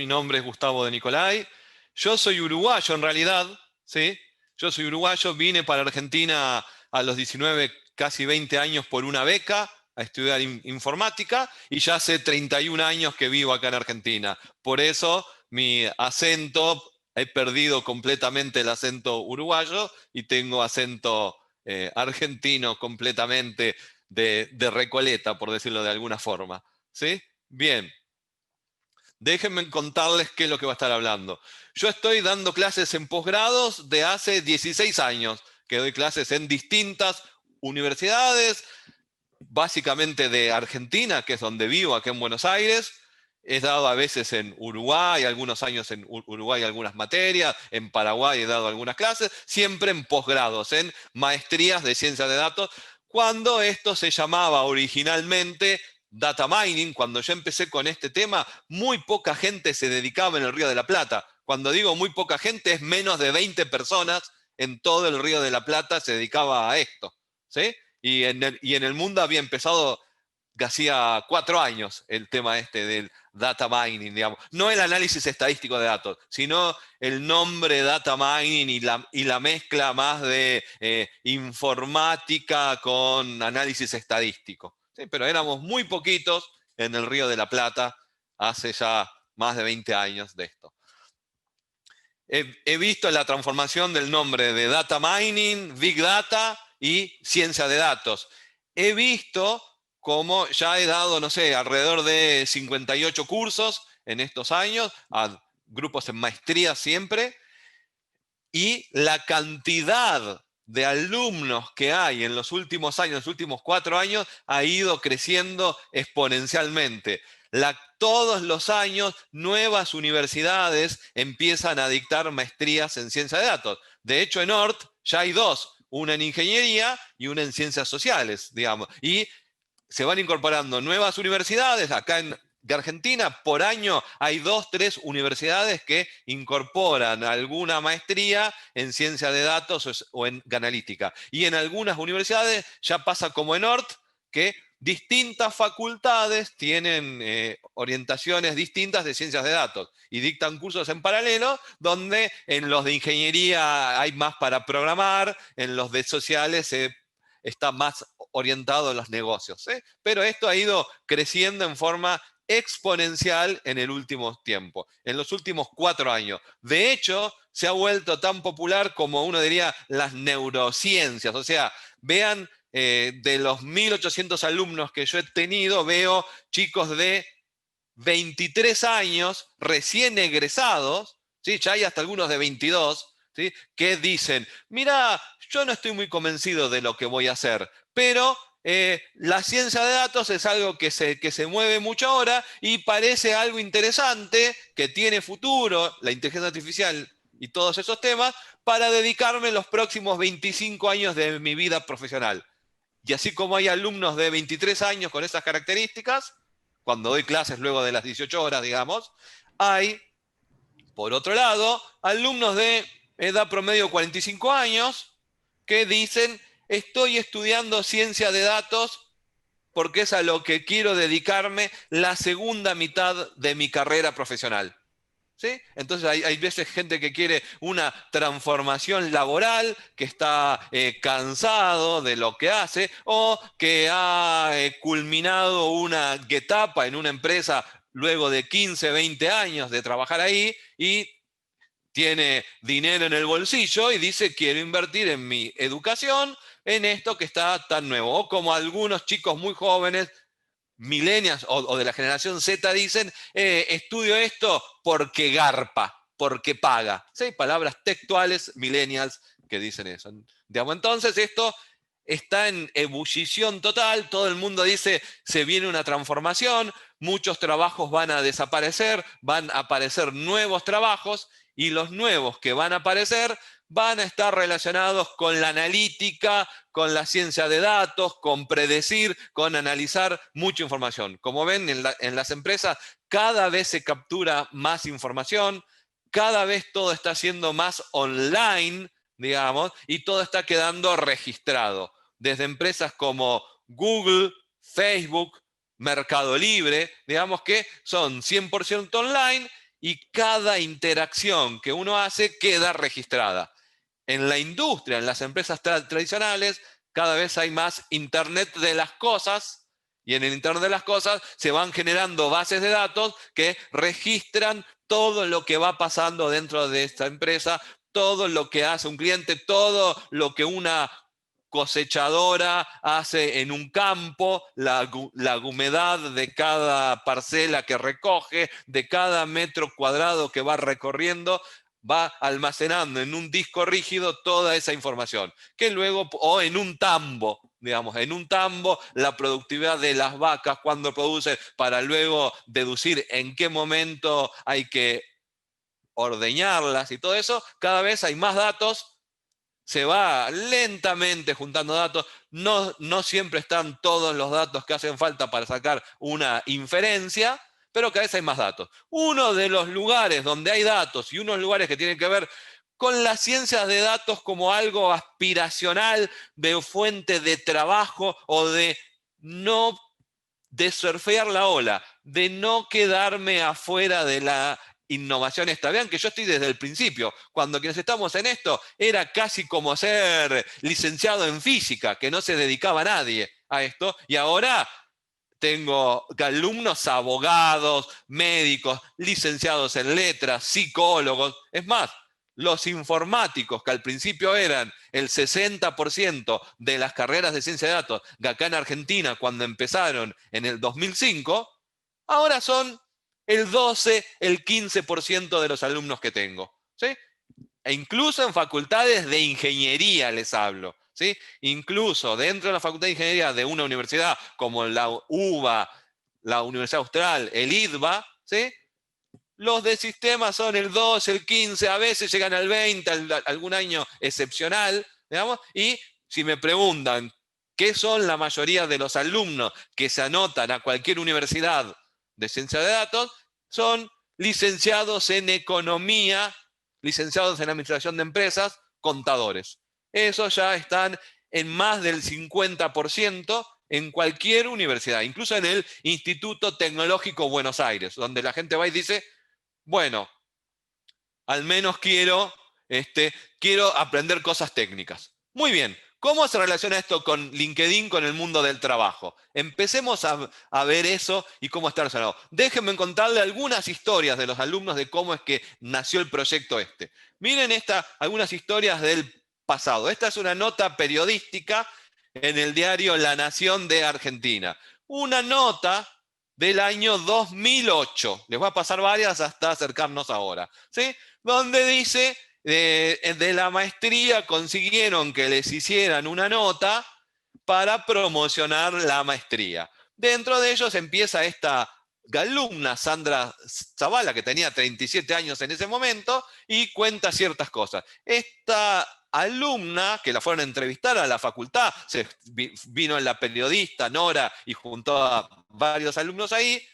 Mi nombre es Gustavo de Nicolai. Yo soy uruguayo en realidad, ¿sí? Yo soy uruguayo, vine para Argentina a los 19, casi 20 años por una beca a estudiar informática y ya hace 31 años que vivo acá en Argentina. Por eso mi acento, he perdido completamente el acento uruguayo y tengo acento argentino completamente de Recoleta, por decirlo de alguna forma, ¿sí? Bien. Déjenme contarles qué es lo que va a estar hablando. Yo estoy dando clases en posgrados de hace 16 años, que doy clases en distintas universidades, básicamente de Argentina, que es donde vivo, acá en Buenos Aires. He dado a veces en Uruguay, algunos años en Uruguay algunas materias, en Paraguay he dado algunas clases, siempre en posgrados, en maestrías de ciencia de datos, cuando esto se llamaba originalmente data mining. Cuando yo empecé con este tema, muy poca gente se dedicaba en el Río de la Plata. Cuando digo muy poca gente, es menos de 20 personas en todo el Río de la Plata se dedicaba a esto, ¿sí? Y en el mundo había empezado hacía 4 años el tema este del data mining, digamos. No el análisis estadístico de datos, sino el nombre data mining y la mezcla más de informática con análisis estadístico. ¿Sí? Pero éramos muy poquitos en el Río de la Plata hace ya más de 20 años de esto. He visto la transformación del nombre de data mining, big data y ciencia de datos. He visto cómo ya he dado, no sé, alrededor de 58 cursos en estos años, a grupos en maestría siempre, y la cantidad de alumnos que hay en los últimos años, los últimos 4 años, ha ido creciendo exponencialmente. Todos los años nuevas universidades empiezan a dictar maestrías en ciencia de datos. De hecho, en ORT ya hay 2, una en ingeniería y una en ciencias sociales, digamos. Y se van incorporando nuevas universidades. Acá en Argentina, por año, hay 2, 3 universidades que incorporan alguna maestría en ciencia de datos o en analítica. Y en algunas universidades ya pasa como en ORT, que distintas facultades tienen orientaciones distintas de ciencias de datos y dictan cursos en paralelo, donde en los de ingeniería hay más para programar, en los de sociales está más orientado a los negocios, ¿sí? Pero esto ha ido creciendo en forma exponencial en el último tiempo, en los últimos 4 años. De hecho, se ha vuelto tan popular como uno diría las neurociencias. O sea, vean, de los 1.800 alumnos que yo he tenido, veo chicos de 23 años, recién egresados, ¿sí? Ya hay hasta algunos de 22, ¿sí? Que dicen, mira, yo no estoy muy convencido de lo que voy a hacer, pero la ciencia de datos es algo que se mueve mucho ahora y parece algo interesante, que tiene futuro, la inteligencia artificial y todos esos temas, para dedicarme los próximos 25 años de mi vida profesional. Y así como hay alumnos de 23 años con esas características, cuando doy clases luego de las 18 horas, digamos, hay, por otro lado, alumnos de edad promedio 45 años que dicen, estoy estudiando ciencia de datos porque es a lo que quiero dedicarme la segunda mitad de mi carrera profesional. ¿Sí? Entonces hay veces gente que quiere una transformación laboral, que está cansado de lo que hace, o que ha culminado una etapa en una empresa luego de 15, 20 años de trabajar ahí y tiene dinero en el bolsillo y dice, quiero invertir en mi educación, en esto que está tan nuevo. O como algunos chicos muy jóvenes millennials o de la generación Z dicen, estudio esto porque garpa, porque paga. ¿Sí? Palabras textuales millennials que dicen eso. Digamos, entonces esto está en ebullición total, todo el mundo dice, se viene una transformación, muchos trabajos van a desaparecer, van a aparecer nuevos trabajos y los nuevos que van a aparecer van a estar relacionados con la analítica, con la ciencia de datos, con predecir, con analizar mucha información. Como ven, en las empresas cada vez se captura más información, cada vez todo está siendo más online, digamos, y todo está quedando registrado. Desde empresas como Google, Facebook, Mercado Libre, digamos que son 100% online y cada interacción que uno hace queda registrada. En la industria, en las empresas tradicionales, cada vez hay más Internet de las cosas, y en el Internet de las cosas se van generando bases de datos que registran todo lo que va pasando dentro de esta empresa, todo lo que hace un cliente, todo lo que una cosechadora hace en un campo, la humedad de cada parcela que recoge, de cada metro cuadrado que va recorriendo, va almacenando en un disco rígido toda esa información, que luego, o en un tambo, digamos, en un tambo, la productividad de las vacas, cuando producen, para luego deducir en qué momento hay que ordeñarlas y todo eso, cada vez hay más datos, se va lentamente juntando datos, no siempre están todos los datos que hacen falta para sacar una inferencia, pero cada vez hay más datos. Uno de los lugares donde hay datos y unos lugares que tienen que ver con las ciencias de datos como algo aspiracional, de fuente de trabajo o de no de surfear la ola, de no quedarme afuera de la innovación esta. Vean que yo estoy desde el principio. Cuando quienes estamos en esto, era casi como ser licenciado en física, que no se dedicaba a nadie a esto, y ahora tengo alumnos abogados, médicos, licenciados en letras, psicólogos. Es más, los informáticos, que al principio eran el 60% de las carreras de ciencia de datos, que acá en Argentina, cuando empezaron en el 2005, ahora son el 12, el 15% de los alumnos que tengo. ¿Sí? E incluso en facultades de ingeniería les hablo. ¿Sí? Incluso dentro de la facultad de ingeniería de una universidad como la UBA, la Universidad Austral, el IDBA, ¿sí? Los de sistemas son el 12, el 15, a veces llegan al 20, algún año excepcional, digamos, y si me preguntan qué son la mayoría de los alumnos que se anotan a cualquier universidad de ciencia de datos, son licenciados en economía, licenciados en administración de empresas, contadores. Esos ya están en más del 50% en cualquier universidad, incluso en el Instituto Tecnológico Buenos Aires, donde la gente va y dice, bueno, al menos quiero aprender cosas técnicas. Muy bien, ¿cómo se relaciona esto con LinkedIn, con el mundo del trabajo? Empecemos a ver eso y cómo está relacionado. Déjenme contarle algunas historias de los alumnos de cómo es que nació el proyecto este. Miren algunas historias del pasado. Esta es una nota periodística en el diario La Nación de Argentina. Una nota del año 2008. Les voy a pasar varias hasta acercarnos ahora. ¿Sí? Donde dice, de la maestría consiguieron que les hicieran una nota para promocionar la maestría. Dentro de ellos empieza esta alumna, Sandra Zavala, que tenía 37 años en ese momento, y cuenta ciertas cosas. Esta alumna, que la fueron a entrevistar a la facultad, vino la periodista Nora y juntó a varios alumnos ahí,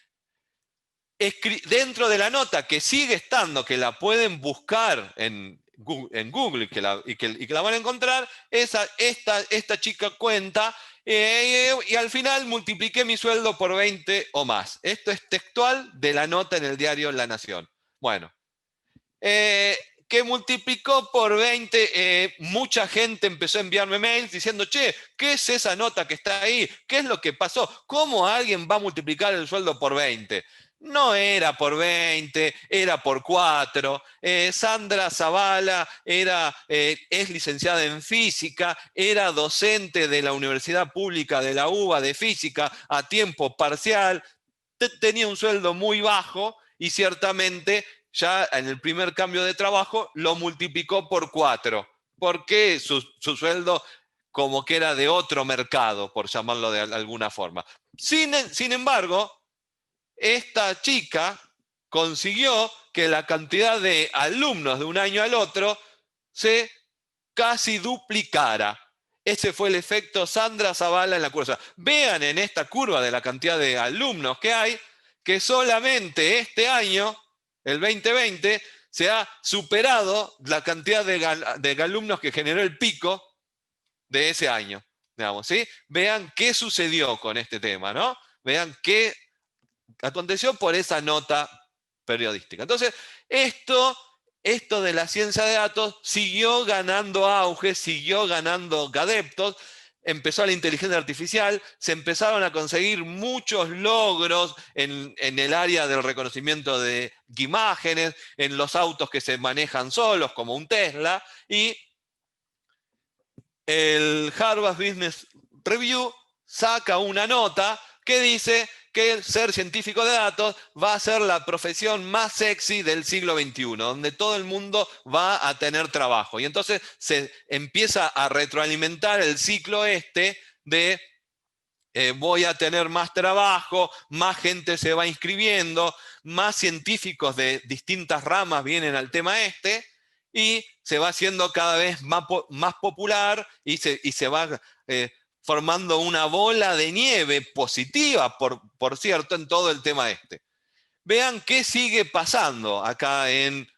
dentro de la nota que sigue estando, que la pueden buscar en Google y que la van a encontrar, esta chica cuenta, y al final multipliqué mi sueldo por 20 o más. Esto es textual de la nota en el diario La Nación. Bueno, que multiplicó por 20, mucha gente empezó a enviarme mails diciendo, che, ¿qué es esa nota que está ahí? ¿Qué es lo que pasó? ¿Cómo alguien va a multiplicar el sueldo por 20? No era por 20, era por 4. Sandra Zavala es licenciada en física, era docente de la Universidad Pública de la UBA de física a tiempo parcial, tenía un sueldo muy bajo y ciertamente ya en el primer cambio de trabajo lo multiplicó por 4, porque su sueldo como que era de otro mercado, por llamarlo de alguna forma. Sin embargo, esta chica consiguió que la cantidad de alumnos de un año al otro se casi duplicara. Ese fue el efecto Sandra Zavala en la curva. Vean en esta curva de la cantidad de alumnos que hay, que solamente este año, el 2020, se ha superado la cantidad de alumnos que generó el pico de ese año. Digamos, ¿sí? Vean qué sucedió con este tema, ¿no? Vean qué aconteció por esa nota periodística. Entonces, esto de la ciencia de datos siguió ganando auge, siguió ganando adeptos. Empezó la inteligencia artificial, se empezaron a conseguir muchos logros en el área del reconocimiento de imágenes, en los autos que se manejan solos, como un Tesla, y el Harvard Business Review saca una nota que dice que ser científico de datos va a ser la profesión más sexy del siglo XXI, donde todo el mundo va a tener trabajo. Y entonces se empieza a retroalimentar el ciclo de voy a tener más trabajo, más gente se va inscribiendo, más científicos de distintas ramas vienen al tema y se va haciendo cada vez más popular y se va formando una bola de nieve positiva, por cierto, en todo el tema Vean qué sigue pasando acá en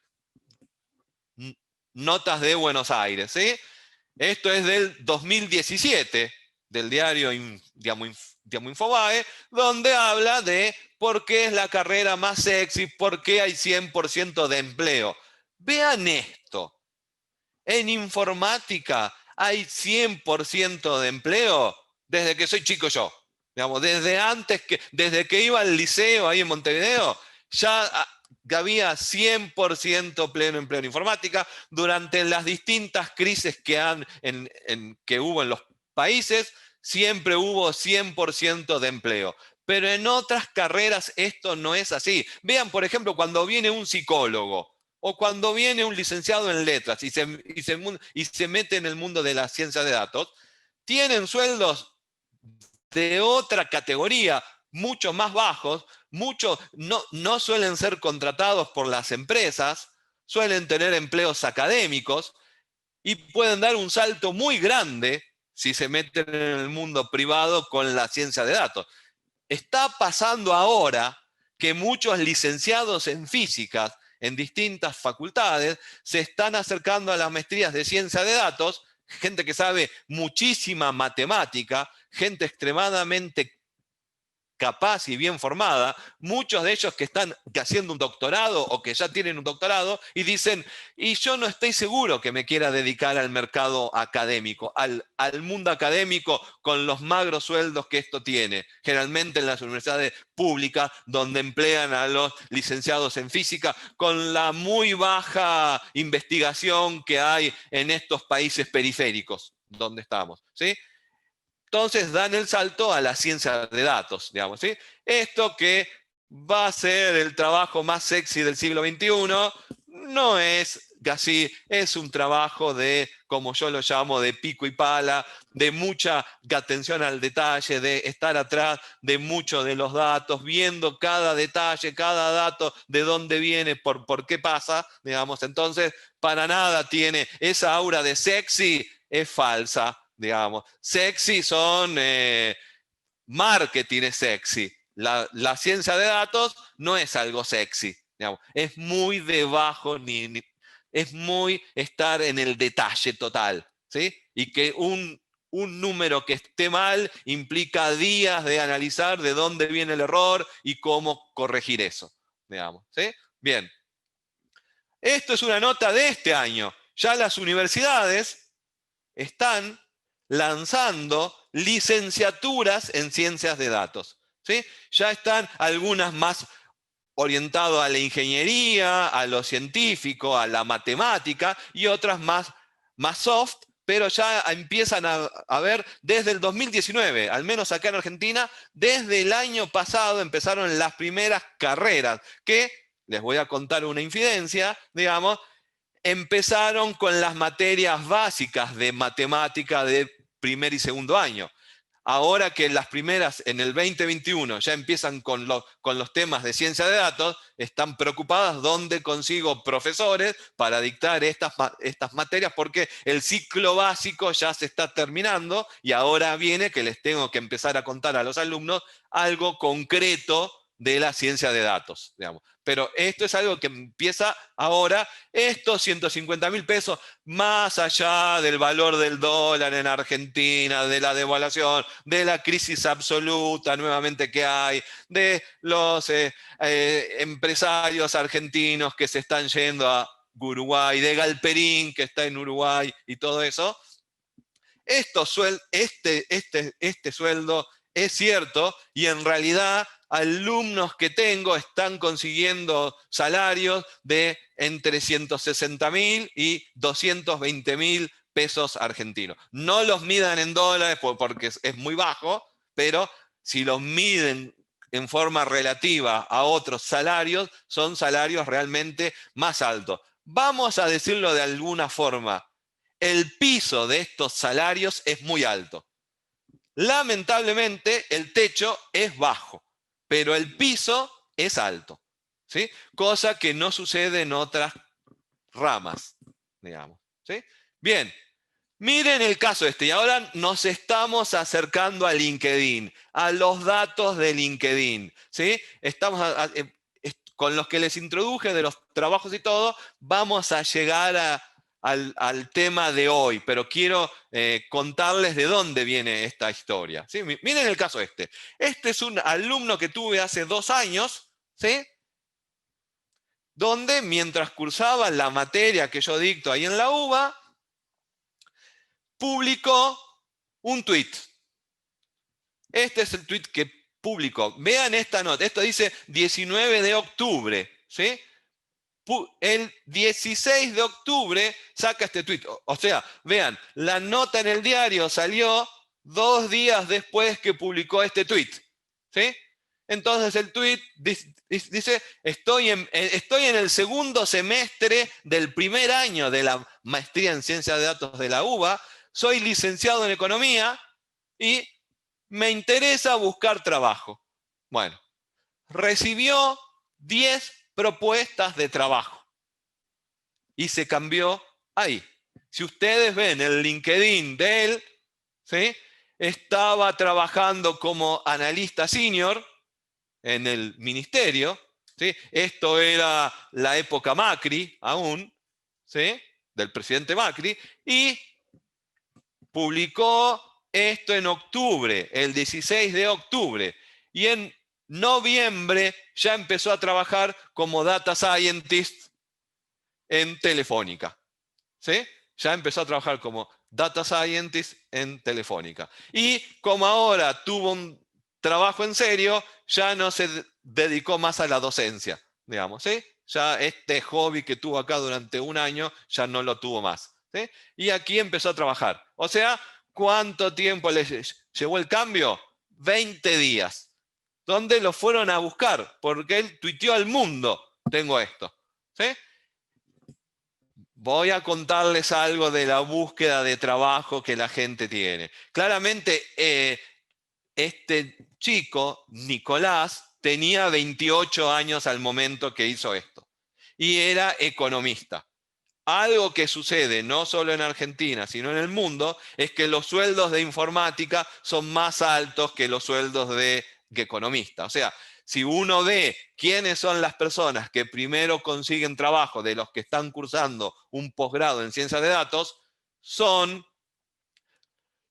Notas de Buenos Aires. ¿Sí? Esto es del 2017, del diario Infobae, donde habla de por qué es la carrera más sexy, por qué hay 100% de empleo. Vean esto. En informática hay 100% de empleo desde que soy chico yo. Digamos, desde que iba al liceo ahí en Montevideo, ya había 100% pleno empleo en informática. Durante las distintas crisis que hubo en los países, siempre hubo 100% de empleo. Pero en otras carreras esto no es así. Vean, por ejemplo, cuando viene un psicólogo o cuando viene un licenciado en letras y se mete en el mundo de la ciencia de datos, tienen sueldos de otra categoría, mucho más bajos, no suelen ser contratados por las empresas, suelen tener empleos académicos y pueden dar un salto muy grande si se meten en el mundo privado con la ciencia de datos. Está pasando ahora que muchos licenciados en física en distintas facultades se están acercando a las maestrías de ciencia de datos, gente que sabe muchísima matemática, gente extremadamente capaz y bien formada, muchos de ellos que están haciendo un doctorado o que ya tienen un doctorado y dicen, y yo no estoy seguro que me quiera dedicar al mercado académico, al mundo académico con los magros sueldos que esto tiene, generalmente en las universidades públicas donde emplean a los licenciados en física con la muy baja investigación que hay en estos países periféricos donde estamos, ¿sí? Entonces dan el salto a la ciencia de datos, digamos, ¿sí? Esto que va a ser el trabajo más sexy del siglo XXI, no es así, es un trabajo de, como yo lo llamo, de pico y pala, de mucha atención al detalle, de estar atrás de muchos de los datos, viendo cada detalle, cada dato, de dónde viene, por qué pasa, digamos. Entonces, para nada tiene esa aura de sexy, es falsa. Digamos, sexy son marketing es sexy. La ciencia de datos no es algo sexy. Digamos, es muy debajo, es muy estar en el detalle total. ¿Sí? Y que un número que esté mal implica días de analizar de dónde viene el error y cómo corregir eso. Digamos, ¿sí? Bien. Esto es una nota de este año. Ya las universidades están lanzando licenciaturas en ciencias de datos. ¿Sí? Ya están algunas más orientadas a la ingeniería, a lo científico, a la matemática, y otras más soft, pero ya empiezan a ver desde el 2019, al menos acá en Argentina, desde el año pasado empezaron las primeras carreras, que, les voy a contar una infidencia, digamos, empezaron con las materias básicas de matemática de primer y segundo año. Ahora que las primeras en el 2021 ya empiezan con los temas de ciencia de datos, están preocupadas dónde consigo profesores para dictar estas materias, porque el ciclo básico ya se está terminando y ahora viene que les tengo que empezar a contar a los alumnos algo concreto de la ciencia de datos, digamos. Pero esto es algo que empieza ahora, estos 150.000 pesos, más allá del valor del dólar en Argentina, de la devaluación, de la crisis absoluta nuevamente que hay, de los empresarios argentinos que se están yendo a Uruguay, de Galperín que está en Uruguay y todo eso. Este sueldo es cierto y en realidad alumnos que tengo están consiguiendo salarios de entre 160.000 y 220.000 pesos argentinos. No los midan en dólares porque es muy bajo, pero si los miden en forma relativa a otros salarios, son salarios realmente más altos. Vamos a decirlo de alguna forma, el piso de estos salarios es muy alto. Lamentablemente, el techo es bajo, pero el piso es alto, ¿sí? Cosa que no sucede en otras ramas, digamos, ¿sí? Bien, miren el caso este, y ahora nos estamos acercando a LinkedIn, a los datos de LinkedIn, ¿sí? Estamos con los que les introduje de los trabajos y todo, vamos a llegar al tema de hoy, pero quiero contarles de dónde viene esta historia, ¿sí? Miren el caso este. Este es un alumno que tuve hace 2 años, ¿sí? Donde mientras cursaba la materia que yo dicto ahí en la UBA, publicó un tweet. Este es el tweet que publicó. Vean esta nota. Esto dice 19 de octubre. ¿Sí? El 16 de octubre saca este tweet. O sea, vean, la nota en el diario salió 2 días después que publicó este tweet. ¿Sí? Entonces el tweet dice, estoy en el segundo semestre del primer año de la maestría en ciencia de datos de la UBA, soy licenciado en economía y me interesa buscar trabajo. Bueno, recibió 10 propuestas de trabajo y se cambió ahí. Si ustedes ven el LinkedIn de él, ¿sí? Estaba trabajando como analista senior en el ministerio, ¿sí? Esto era la época Macri aún, ¿sí? Del presidente Macri, y publicó esto en octubre, el 16 de octubre, y en noviembre ya empezó a trabajar como data scientist en Telefónica, ¿sí? Ya empezó a trabajar como data scientist en Telefónica. Y como ahora tuvo un trabajo en serio, ya no se dedicó más a la docencia, digamos, ¿sí? Ya este hobby que tuvo acá durante 1 año, ya no lo tuvo más, ¿sí? Y aquí empezó a trabajar. O sea, ¿cuánto tiempo le llevó el cambio? 20 días. ¿Dónde lo fueron a buscar? Porque él tuiteó al mundo, tengo esto, ¿sí? Voy a contarles algo de la búsqueda de trabajo que la gente tiene. Claramente, este chico, Nicolás, tenía 28 años al momento que hizo esto. Y era economista. Algo que sucede no solo en Argentina, sino en el mundo, es que los sueldos de informática son más altos que los sueldos de economista. O sea, si uno ve quiénes son las personas que primero consiguen trabajo de los que están cursando un posgrado en ciencia de datos, son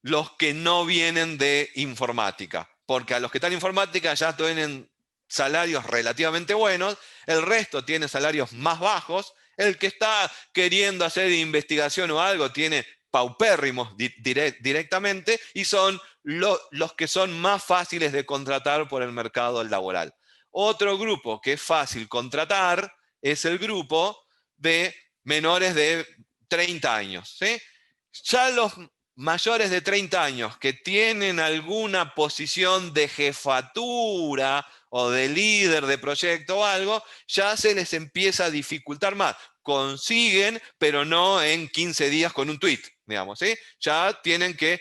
los que no vienen de informática. Porque a los que están en informática ya tienen salarios relativamente buenos, el resto tiene salarios más bajos, el que está queriendo hacer investigación o algo tiene paupérrimos directamente y son los que son más fáciles de contratar por el mercado laboral. Otro grupo que es fácil contratar es el grupo de menores de 30 años. ¿Sí? Ya los mayores de 30 años que tienen alguna posición de jefatura o de líder de proyecto o algo, ya se les empieza a dificultar más. Consiguen, pero no en 15 días con un tweet, digamos, ¿sí? Ya tienen que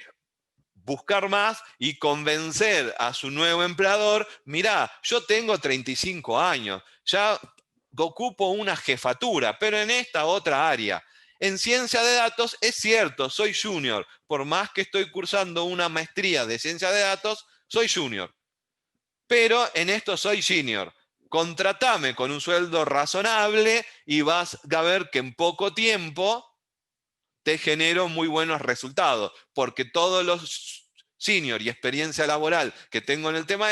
buscar más y convencer a su nuevo empleador, mirá, yo tengo 35 años, ya ocupo una jefatura, pero en esta otra área. En ciencia de datos es cierto, soy junior, por más que estoy cursando una maestría de ciencia de datos, soy junior. pero en esto soy junior. Contratame con un sueldo razonable y vas a ver que en poco tiempo te genero muy buenos resultados, porque todos los senior y experiencia laboral que tengo en el tema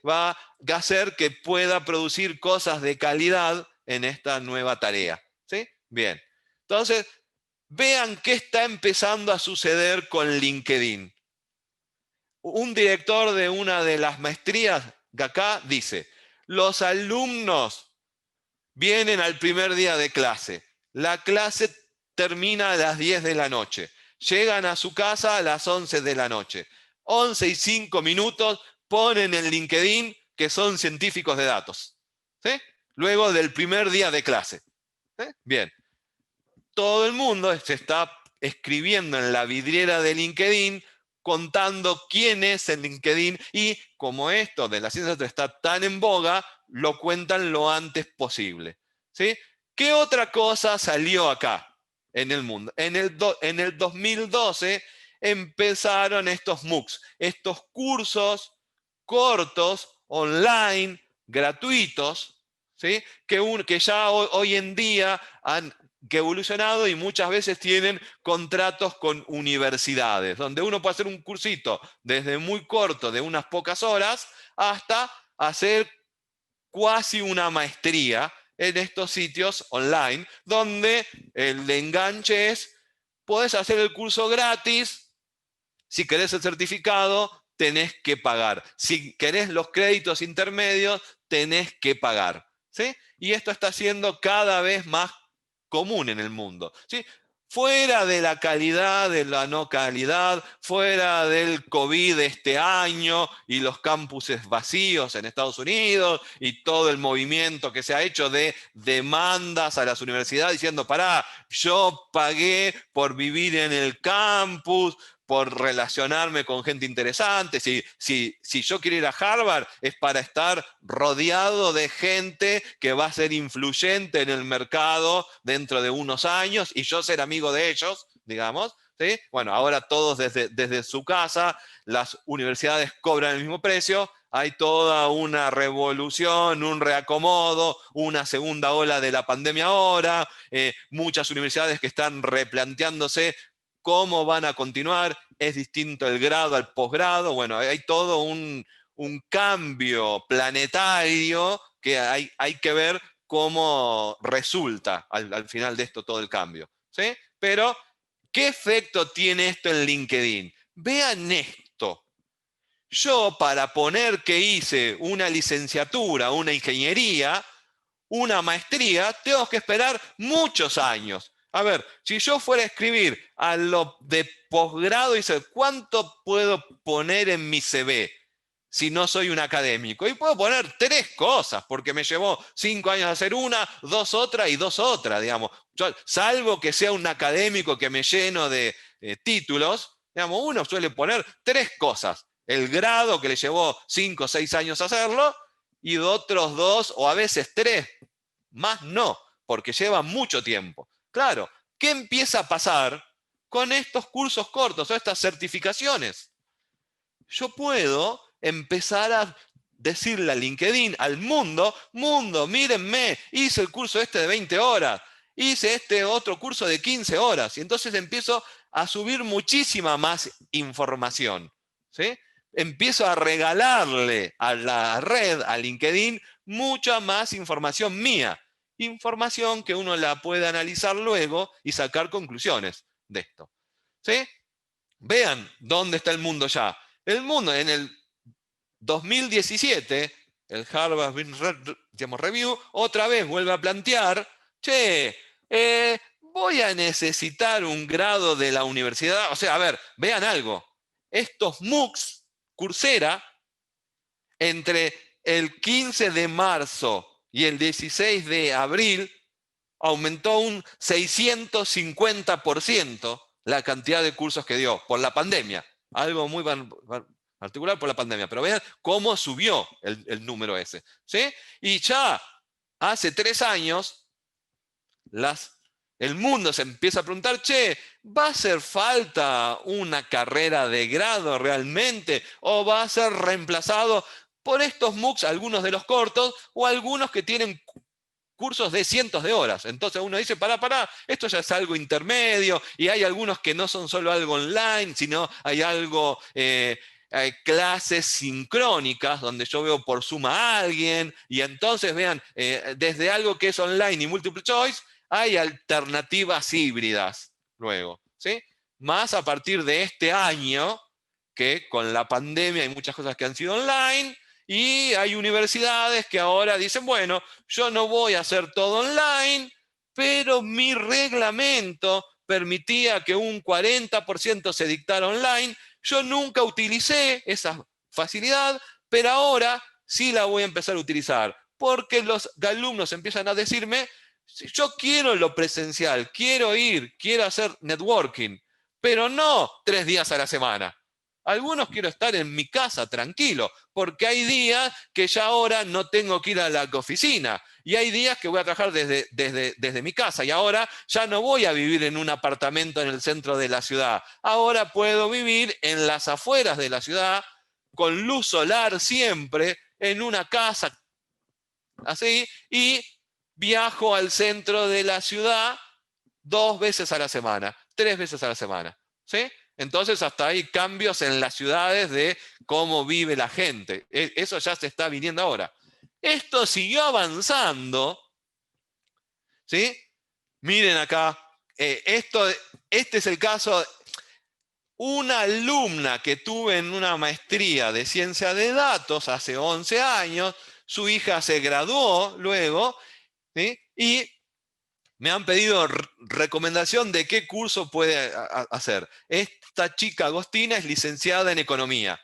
va a hacer que pueda producir cosas de calidad en esta nueva tarea. ¿Sí? Bien. Entonces, vean qué está empezando a suceder con LinkedIn. Un director de una de las maestrías de acá dice, los alumnos vienen al primer día de clase. La clase termina a las 10 de la noche. Llegan a su casa a las 11 de la noche. 11:05 ponen en LinkedIn que son científicos de datos. ¿Sí? Luego del primer día de clase. ¿Sí? Bien. Todo el mundo se está escribiendo en la vidriera de LinkedIn contando quién es el LinkedIn y como esto de la ciencia está tan en boga, lo cuentan lo antes posible. ¿Sí? ¿Qué otra cosa salió acá en el mundo? En el 2012 empezaron estos MOOCs, estos cursos cortos, online, gratuitos, ¿sí? que ya hoy en día han evolucionado y muchas veces tienen contratos con universidades, donde uno puede hacer un cursito desde muy corto, de unas pocas horas, hasta hacer cuasi una maestría en estos sitios online, donde el enganche es, puedes hacer el curso gratis, si querés el certificado, tenés que pagar. Si querés los créditos intermedios, tenés que pagar. ¿Sí? Y esto está siendo cada vez más común en el mundo. ¿Sí? Fuera de la calidad, de la no calidad, fuera del COVID este año y los campuses vacíos en Estados Unidos y todo el movimiento que se ha hecho de demandas a las universidades diciendo, pará, yo pagué por vivir en el campus, por relacionarme con gente interesante. Si yo quiero ir a Harvard es para estar rodeado de gente que va a ser influyente en el mercado dentro de unos años y yo ser amigo de ellos, digamos. ¿Sí? Bueno, ahora todos desde su casa, las universidades cobran el mismo precio, hay toda una revolución, un reacomodo, una segunda ola de la pandemia ahora, muchas universidades que están replanteándose cómo van a continuar, es distinto el grado al posgrado, bueno, hay todo un cambio planetario que hay que ver cómo resulta al final de esto todo el cambio. ¿Sí? Pero, ¿qué efecto tiene esto en LinkedIn? Vean esto. Yo para poner que hice una licenciatura, una ingeniería, una maestría, tengo que esperar muchos años. A ver, si yo fuera a escribir a lo de posgrado, dice, ¿cuánto puedo poner en mi CV si no soy un académico? Y puedo poner 3 cosas, porque me llevó 5 años hacer una, 2 otra y 2 otra, digamos. Yo, salvo que sea un académico que me lleno de títulos, digamos, uno suele poner 3 cosas. El grado que le llevó 5 o 6 años hacerlo, y de otros 2 o a veces 3 más no, porque lleva mucho tiempo. Claro, ¿qué empieza a pasar con estos cursos cortos o estas certificaciones? Yo puedo empezar a decirle a LinkedIn, al mundo, mírenme, hice el curso este de 20 horas, hice este otro curso de 15 horas, y entonces empiezo a subir muchísima más información. ¿Sí? Empiezo a regalarle a la red, a LinkedIn, mucha más información mía. Información que uno la puede analizar luego y sacar conclusiones de esto. ¿Sí? Vean dónde está el mundo ya. El mundo en el 2017, el Harvard Business Review, otra vez vuelve a plantear, che, voy a necesitar un grado de la universidad. O sea, a ver, vean algo. Estos MOOCs, Coursera, entre el 15 de marzo y el 16 de abril, aumentó un 650% la cantidad de cursos que dio por la pandemia. Algo muy particular por la pandemia. Pero vean cómo subió el número ese. ¿Sí? Y ya hace 3 años, el mundo se empieza a preguntar, che, ¿va a hacer falta una carrera de grado realmente? ¿O va a ser reemplazado por estos MOOCs, algunos de los cortos, o algunos que tienen cursos de cientos de horas. Entonces uno dice, pará, esto ya es algo intermedio, y hay algunos que no son solo algo online, sino hay algo, hay clases sincrónicas, donde yo veo por Zoom a alguien, y entonces vean, desde algo que es online y multiple choice, hay alternativas híbridas luego, ¿sí? Más a partir de este año, que con la pandemia hay muchas cosas que han sido online, y hay universidades que ahora dicen, bueno, yo no voy a hacer todo online, pero mi reglamento permitía que un 40% se dictara online. Yo nunca utilicé esa facilidad, pero ahora sí la voy a empezar a utilizar, porque los alumnos empiezan a decirme, yo quiero lo presencial, quiero ir, quiero hacer networking, pero no 3 días a la semana. Algunos quiero estar en mi casa tranquilo, porque hay días que ya ahora no tengo que ir a la oficina, y hay días que voy a trabajar desde mi casa, y ahora ya no voy a vivir en un apartamento en el centro de la ciudad. Ahora puedo vivir en las afueras de la ciudad, con luz solar siempre, en una casa así, y viajo al centro de la ciudad 2 veces a la semana, 3 veces a la semana, ¿sí? Entonces hasta hay cambios en las ciudades de cómo vive la gente. Eso ya se está viniendo ahora. Esto siguió avanzando, ¿sí? Miren acá, este es el caso. Una alumna que tuve en una maestría de ciencia de datos hace 11 años, su hija se graduó luego, ¿sí? Y me han pedido recomendación de qué curso puede hacer. Esta chica Agostina es licenciada en economía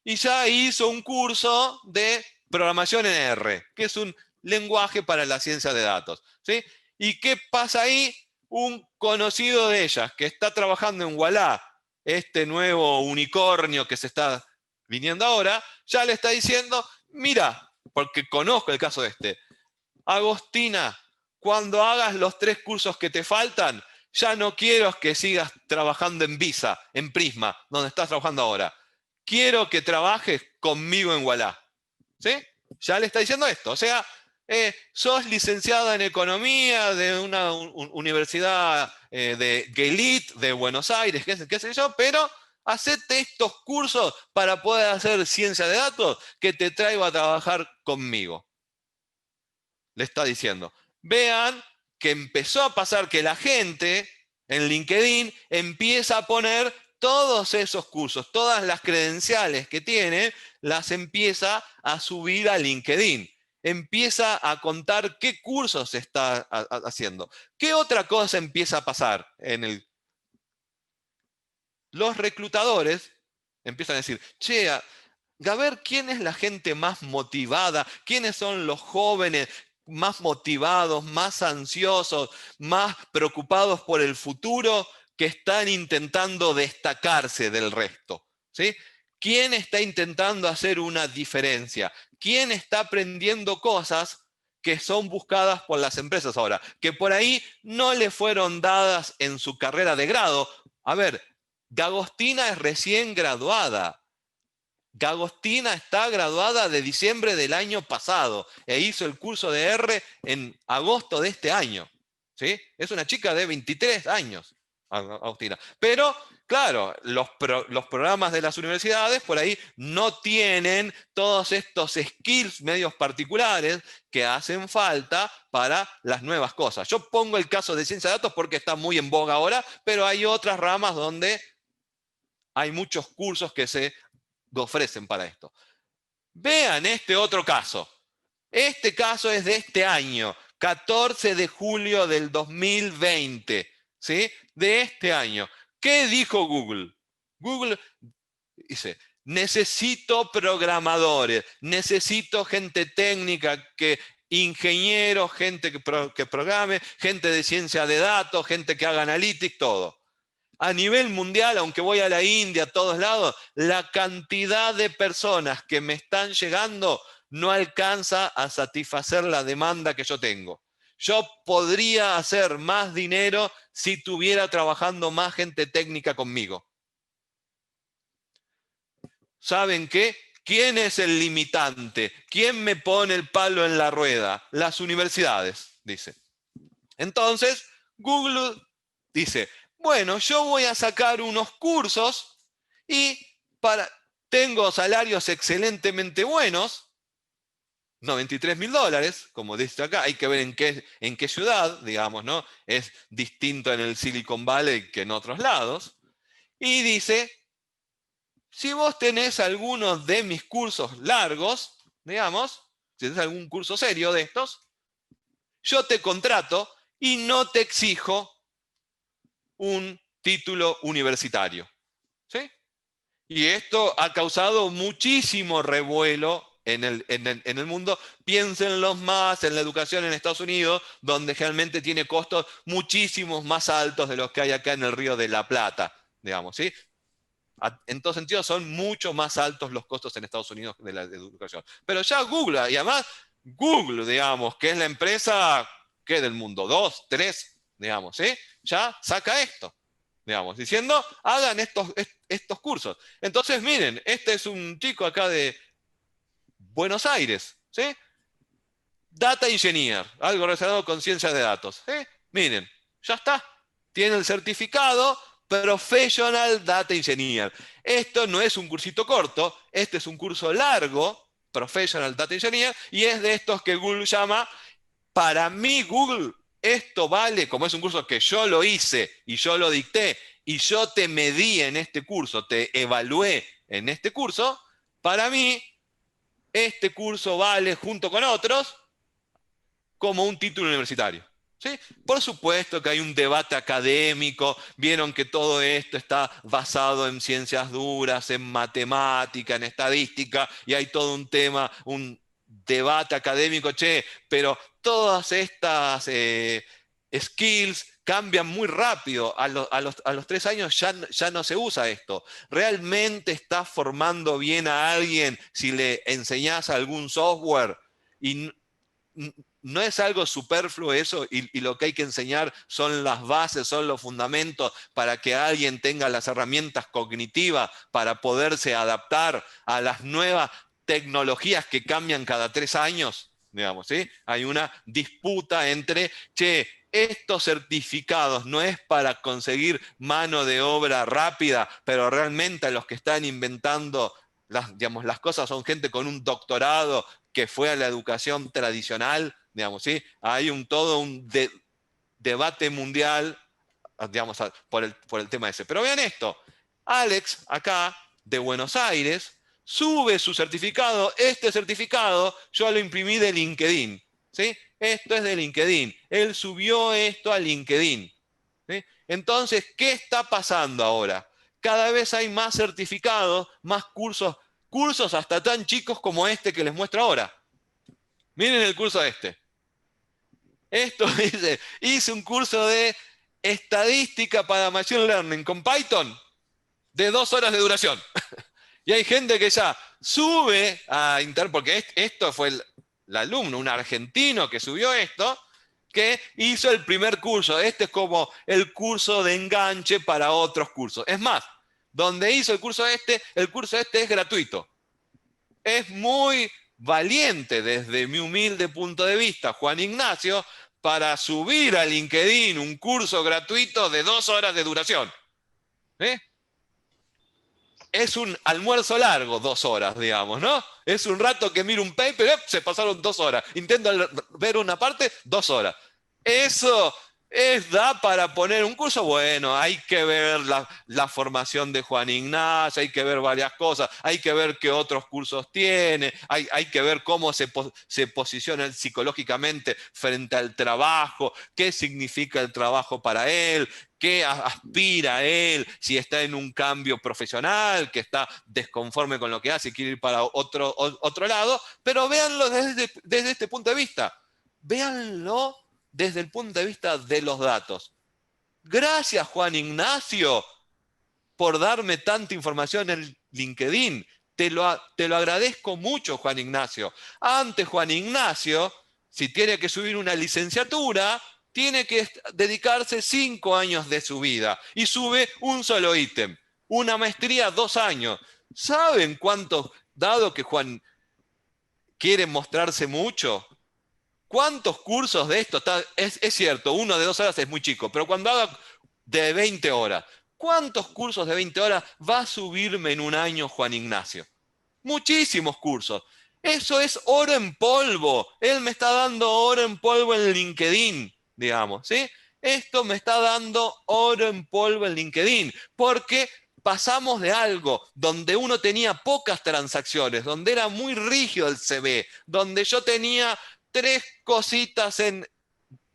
y ya hizo un curso de programación en R, que es un lenguaje para la ciencia de datos, ¿sí? ¿Y qué pasa ahí? Un conocido de ella que está trabajando en Wallah, este nuevo unicornio que se está viniendo ahora, ya le está diciendo, mira, porque conozco el caso de este, Agostina, cuando hagas los 3 cursos que te faltan, ya no quiero que sigas trabajando en Visa, en Prisma, donde estás trabajando ahora. Quiero que trabajes conmigo en Wallah. ¿Sí? Ya le está diciendo esto. O sea, sos licenciada en economía de una universidad de Gelit de Buenos Aires, qué sé yo, pero hacete estos cursos para poder hacer ciencia de datos que te traigo a trabajar conmigo. Le está diciendo. Vean que empezó a pasar que la gente en LinkedIn empieza a poner todos esos cursos, todas las credenciales que tiene, las empieza a subir a LinkedIn. Empieza a contar qué cursos está haciendo. ¿Qué otra cosa empieza a pasar los reclutadores empiezan a decir, che, a ver quién es la gente más motivada, quiénes son los jóvenes más motivados, más ansiosos, más preocupados por el futuro, que están intentando destacarse del resto, ¿sí? ¿Quién está intentando hacer una diferencia? ¿Quién está aprendiendo cosas que son buscadas por las empresas ahora, que por ahí no le fueron dadas en su carrera de grado? A ver, Agostina es recién graduada. Agostina está graduada de diciembre del año pasado e hizo el curso de R en agosto de este año. ¿Sí? Es una chica de 23 años, Agostina. Pero, claro, los programas de las universidades por ahí no tienen todos estos skills medios particulares que hacen falta para las nuevas cosas. Yo pongo el caso de ciencia de datos porque está muy en boga ahora, pero hay otras ramas donde hay muchos cursos que se ofrecen para esto. Vean este otro caso. Este caso es de este año, 14 de julio del 2020, ¿sí? De este año. ¿Qué dijo Google? Google dice, necesito programadores, necesito gente técnica, ingenieros, gente que programe, gente de ciencia de datos, gente que haga analytics, todo. A nivel mundial, aunque voy a la India, a todos lados, la cantidad de personas que me están llegando no alcanza a satisfacer la demanda que yo tengo. Yo podría hacer más dinero si tuviera trabajando más gente técnica conmigo. ¿Saben qué? ¿Quién es el limitante? ¿Quién me pone el palo en la rueda? Las universidades, dice. Entonces, Google dice, bueno, yo voy a sacar unos cursos y tengo salarios excelentemente buenos, $93.000, como dice acá, hay que ver en qué ciudad, digamos, ¿no? Es distinto en el Silicon Valley que en otros lados. Y dice, si vos tenés algunos de mis cursos largos, digamos, si tenés algún curso serio de estos, yo te contrato y no te exijo un título universitario. ¿Sí? Y esto ha causado muchísimo revuelo en el mundo. Piénsenlo más en la educación en Estados Unidos, donde generalmente tiene costos muchísimos más altos de los que hay acá en el Río de la Plata, digamos, ¿sí? En todo sentido, son mucho más altos los costos en Estados Unidos de la educación. Pero ya Google, y además Google, digamos, que es la empresa que del mundo, 2, 3, digamos, ¿sí? Ya saca esto, digamos, diciendo, hagan estos cursos. Entonces, miren, este es un chico acá de Buenos Aires, ¿sí? Data Engineer, algo relacionado con ciencia de datos. ¿Sí? Miren, ya está. Tiene el certificado Professional Data Engineer. Esto no es un cursito corto, este es un curso largo, Professional Data Engineer, y es de estos que Google llama, para mí Google, esto vale, como es un curso que yo lo hice y yo lo dicté, y yo te medí en este curso, te evalué en este curso, para mí este curso vale junto con otros como un título universitario. ¿Sí? Por supuesto que hay un debate académico, vieron que todo esto está basado en ciencias duras, en matemática, en estadística, y hay todo un tema, un debate académico, pero todas estas skills cambian muy rápido. A los 3 años ya no se usa esto. ¿Realmente estás formando bien a alguien si le enseñás algún software? Y no es algo superfluo eso, y lo que hay que enseñar son las bases, son los fundamentos para que alguien tenga las herramientas cognitivas para poderse adaptar a las nuevas tecnologías que cambian cada 3 años, digamos, ¿sí? Hay una disputa entre, estos certificados no es para conseguir mano de obra rápida, pero realmente los que están inventando digamos, las cosas son gente con un doctorado que fue a la educación tradicional, digamos, ¿sí? Hay todo un debate mundial, digamos, por el tema ese. Pero vean esto, Alex, acá, de Buenos Aires, sube su certificado. Este certificado yo lo imprimí de LinkedIn, ¿sí? Esto es de LinkedIn. Él subió esto a LinkedIn, ¿sí? Entonces, ¿qué está pasando ahora? Cada vez hay más certificados, más cursos hasta tan chicos como este que les muestro ahora. Miren el curso este. Esto dice, hice un curso de estadística para Machine Learning con Python de 2 horas de duración. Y hay gente que ya sube a Internet, porque esto fue el alumno, un argentino que subió esto, que hizo el primer curso. Este es como el curso de enganche para otros cursos. Es más, donde hizo el curso este es gratuito. Es muy valiente desde mi humilde punto de vista, Juan Ignacio, para subir a LinkedIn un curso gratuito de 2 horas de duración. ¿Eh? Es un almuerzo largo, 2 horas, digamos, ¿no? Es un rato que miro un paper, se pasaron 2 horas. Intento ver una parte, 2 horas. Eso da para poner un curso. Bueno, hay que ver la formación de Juan Ignacio, hay que ver varias cosas, hay que ver qué otros cursos tiene, hay que ver cómo se posiciona psicológicamente frente al trabajo, qué significa el trabajo para él, qué aspira él, si está en un cambio profesional, que está desconforme con lo que hace y quiere ir para otro lado, pero véanlo desde este punto de vista. Véanlo desde el punto de vista de los datos. Gracias, Juan Ignacio, por darme tanta información en LinkedIn. Te lo agradezco mucho, Juan Ignacio. Antes, Juan Ignacio, si tiene que subir una licenciatura, tiene que dedicarse 5 años de su vida y sube un solo ítem. Una maestría, 2 años. ¿Saben cuántos dado que Juan quiere mostrarse mucho, ¿cuántos cursos de esto? Es cierto, uno de 2 horas es muy chico, pero cuando haga de 20 horas, ¿cuántos cursos de 20 horas va a subirme en un año Juan Ignacio? Muchísimos cursos. Eso es oro en polvo. Él me está dando oro en polvo en LinkedIn, digamos, ¿sí? Esto me está dando oro en polvo en LinkedIn, porque pasamos de algo donde uno tenía pocas transacciones, donde era muy rígido el CV, donde yo tenía 3 cositas en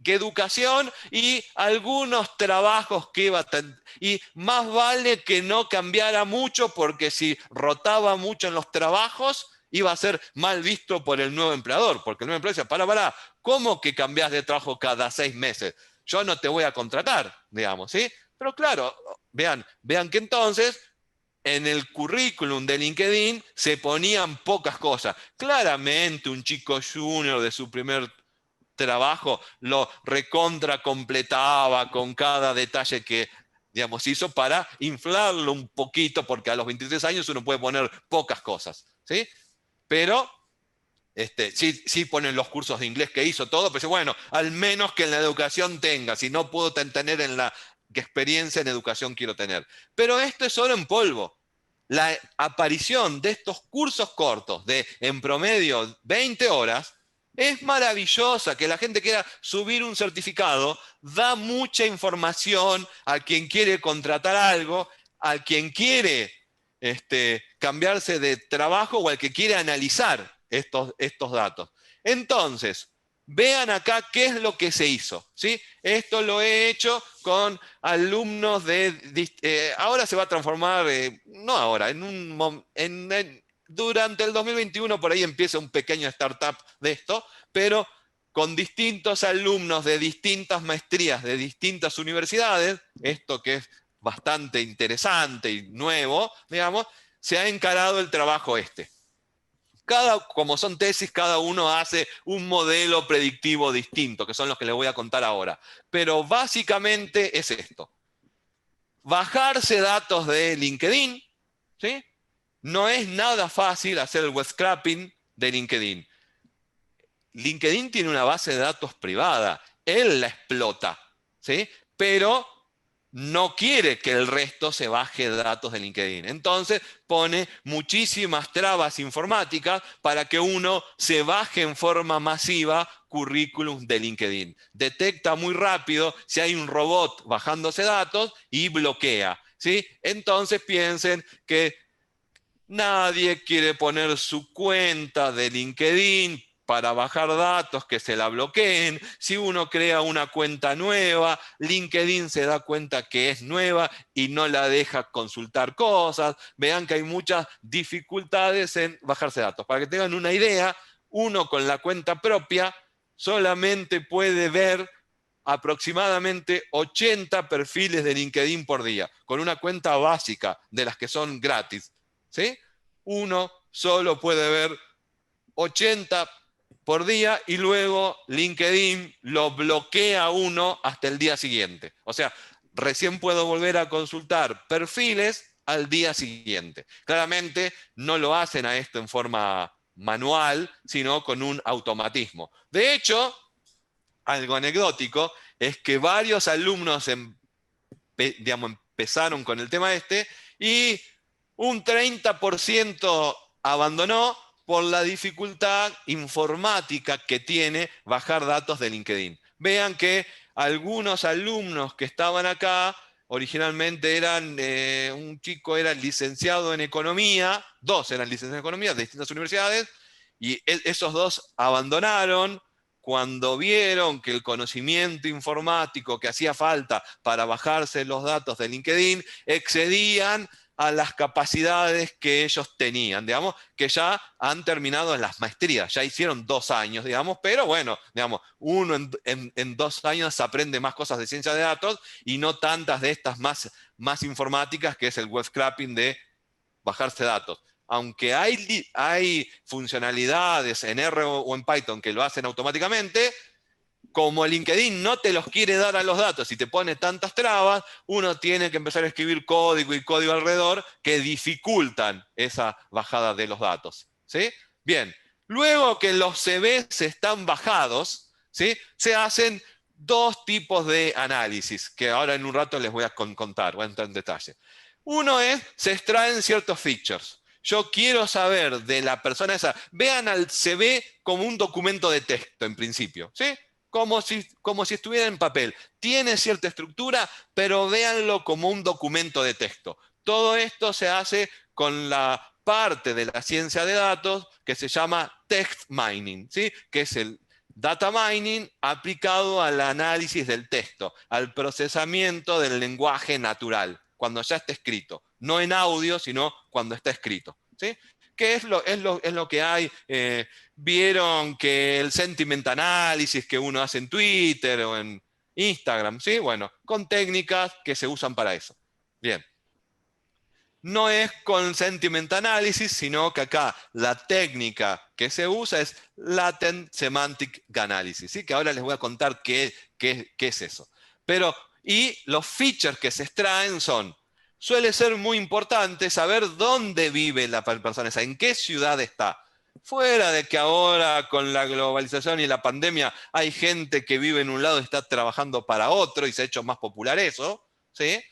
educación y algunos trabajos que iba a tener. Y más vale que no cambiara mucho, porque si rotaba mucho en los trabajos, iba a ser mal visto por el nuevo empleador, porque el nuevo empleador decía, para, ¿cómo que cambias de trabajo cada 6 meses? Yo no te voy a contratar, digamos, ¿sí? Pero claro, vean que entonces en el currículum de LinkedIn se ponían pocas cosas. Claramente un chico junior de su primer trabajo lo recontra completaba con cada detalle que, digamos, hizo para inflarlo un poquito, porque a los 23 años uno puede poner pocas cosas, ¿sí? Pero sí ponen los cursos de inglés que hizo, todo, pero bueno, al menos que en la educación tenga, si no puedo tener en la qué experiencia en educación quiero tener. Pero esto es oro en polvo. La aparición de estos cursos cortos de, en promedio, 20 horas, es maravillosa. Que la gente quiera subir un certificado da mucha información a quien quiere contratar algo, a quien quiere cambiarse de trabajo o al que quiere analizar estos datos. Entonces, vean acá qué es lo que se hizo, ¿sí? Esto lo he hecho con alumnos ahora se va a transformar, no ahora, durante el 2021 por ahí empieza un pequeño startup de esto, pero con distintos alumnos de distintas maestrías, de distintas universidades, esto que es bastante interesante y nuevo, digamos, se ha encarado el trabajo este. Como son tesis, cada uno hace un modelo predictivo distinto, que son los que les voy a contar ahora. Pero básicamente es esto. Bajarse datos de LinkedIn, ¿sí? No es nada fácil hacer el web scraping de LinkedIn. LinkedIn tiene una base de datos privada, él la explota, ¿sí? Pero no quiere que el resto se baje datos de LinkedIn. Entonces pone muchísimas trabas informáticas para que uno se baje en forma masiva currículums de LinkedIn. Detecta muy rápido si hay un robot bajándose datos y bloquea, ¿sí? Entonces piensen que nadie quiere poner su cuenta de LinkedIn para bajar datos que se la bloqueen. Si uno crea una cuenta nueva, LinkedIn se da cuenta que es nueva y no la deja consultar cosas. Vean que hay muchas dificultades en bajarse datos. Para que tengan una idea, uno con la cuenta propia solamente puede ver aproximadamente 80 perfiles de LinkedIn por día, con una cuenta básica de las que son gratis, ¿sí? Uno solo puede ver 80 por día y luego LinkedIn lo bloquea a uno hasta el día siguiente. O sea, recién puedo volver a consultar perfiles al día siguiente. Claramente no lo hacen a esto en forma manual, sino con un automatismo. De hecho, algo anecdótico es que varios alumnos empezaron con el tema y un 30% abandonó por la dificultad informática que tiene bajar datos de LinkedIn. Vean que algunos alumnos que estaban acá originalmente un chico era licenciado en economía, 2 eran licenciados en economía de distintas universidades, y esos 2 abandonaron cuando vieron que el conocimiento informático que hacía falta para bajarse los datos de LinkedIn excedían a las capacidades que ellos tenían, digamos, que ya han terminado en las maestrías, ya hicieron 2 años, digamos, pero bueno, digamos, uno en 2 años aprende más cosas de ciencia de datos y no tantas de estas más informáticas, que es el web scraping de bajarse datos. Aunque hay funcionalidades en R o en Python que lo hacen automáticamente, como LinkedIn no te los quiere dar a los datos y te pone tantas trabas, uno tiene que empezar a escribir código y código alrededor que dificultan esa bajada de los datos. ¿Sí? Bien, luego que los CVs están bajados, ¿sí? Se hacen dos tipos de análisis, que ahora en un rato les voy a contar, voy a entrar en detalle. Uno es, se extraen ciertos features. Yo quiero saber de la persona esa, vean al CV como un documento de texto en principio, ¿sí? Como si estuviera en papel. Tiene cierta estructura, pero véanlo como un documento de texto. Todo esto se hace con la parte de la ciencia de datos que se llama text mining, ¿sí? Que es el data mining aplicado al análisis del texto, al procesamiento del lenguaje natural, cuando ya está escrito. No en audio, sino cuando está escrito. ¿Sí? ¿Qué es lo que hay? Vieron que el sentiment analysis que uno hace en Twitter o en Instagram, ¿sí? Bueno, con técnicas que se usan para eso. Bien. No es con sentiment analysis, sino que acá la técnica que se usa es latent semantic analysis, ¿sí? Que ahora les voy a contar qué es eso. Pero, y los features que se extraen son, suele ser muy importante saber dónde vive la persona esa, en qué ciudad está. Fuera de que ahora con la globalización y la pandemia hay gente que vive en un lado y está trabajando para otro y se ha hecho más popular eso, ¿sí?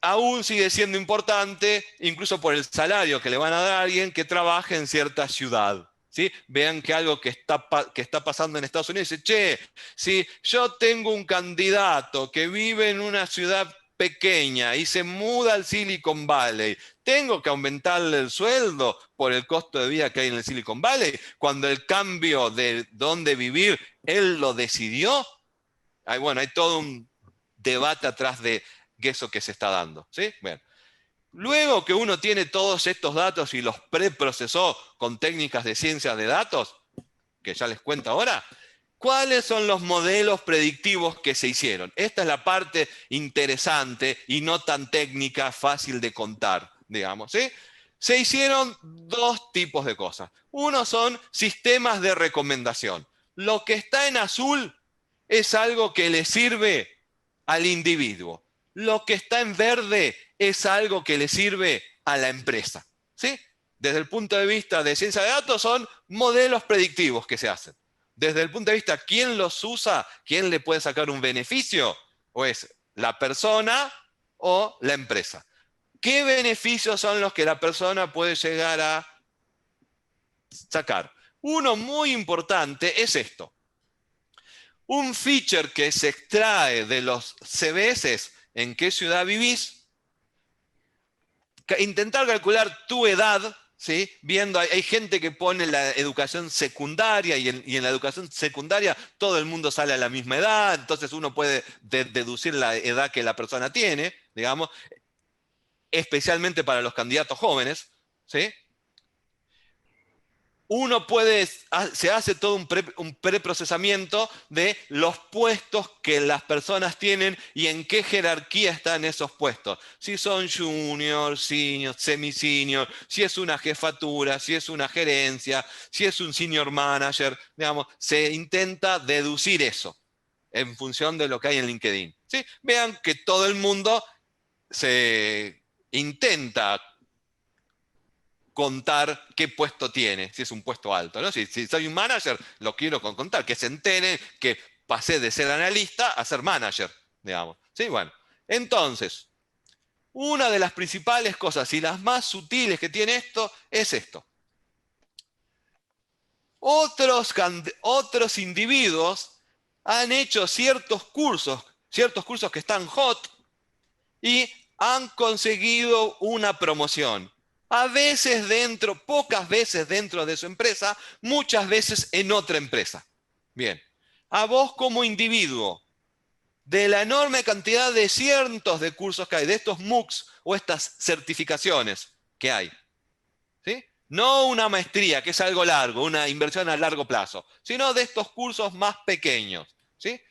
Aún sigue siendo importante, incluso por el salario que le van a dar a alguien que trabaje en cierta ciudad. ¿Sí? Vean que algo que está pasando en Estados Unidos, dice, che, si yo tengo un candidato que vive en una ciudad pequeña y se muda al Silicon Valley, ¿tengo que aumentarle el sueldo por el costo de vida que hay en el Silicon Valley? Cuando el cambio de dónde vivir, él lo decidió. Bueno, hay todo un debate atrás de eso que se está dando. ¿Sí? Bien. Luego que uno tiene todos estos datos y los preprocesó con técnicas de ciencia de datos, que ya les cuento ahora, ¿cuáles son los modelos predictivos que se hicieron? Esta es la parte interesante y no tan técnica, fácil de contar, digamos. ¿Sí? Se hicieron dos tipos de cosas. Uno son sistemas de recomendación. Lo que está en azul es algo que le sirve al individuo. Lo que está en verde es algo que le sirve a la empresa. ¿Sí? Desde el punto de vista de ciencia de datos son modelos predictivos que se hacen. Desde el punto de vista quién los usa, quién le puede sacar un beneficio, o es la persona o la empresa. ¿Qué beneficios son los que la persona puede llegar a sacar? Uno muy importante es esto. Un feature que se extrae de los CVS, en qué ciudad vivís, intentar calcular tu edad, ¿sí? Viendo, hay gente que pone la educación secundaria y en la educación secundaria todo el mundo sale a la misma edad, entonces uno puede deducir la edad que la persona tiene, digamos, especialmente para los candidatos jóvenes, ¿sí? Uno se hace todo un preprocesamiento de los puestos que las personas tienen y en qué jerarquía están esos puestos. Si son junior, senior, semi-senior, si es una jefatura, si es una gerencia, si es un senior manager, digamos, se intenta deducir eso en función de lo que hay en LinkedIn. ¿Sí? Vean que todo el mundo se intenta contar qué puesto tiene, si es un puesto alto, ¿no? Si soy un manager, lo quiero contar, que se entere que pasé de ser analista a ser manager, digamos. ¿Sí? Bueno, entonces, una de las principales cosas y las más sutiles que tiene esto es esto. Otros individuos han hecho ciertos cursos que están hot y han conseguido una promoción. A veces pocas veces dentro de su empresa, muchas veces en otra empresa. Bien, a vos como individuo, de la enorme cantidad de cientos de cursos que hay, de estos MOOCs o estas certificaciones que hay, ¿sí? No una maestría, que es algo largo, una inversión a largo plazo, sino de estos cursos más pequeños, ¿sí?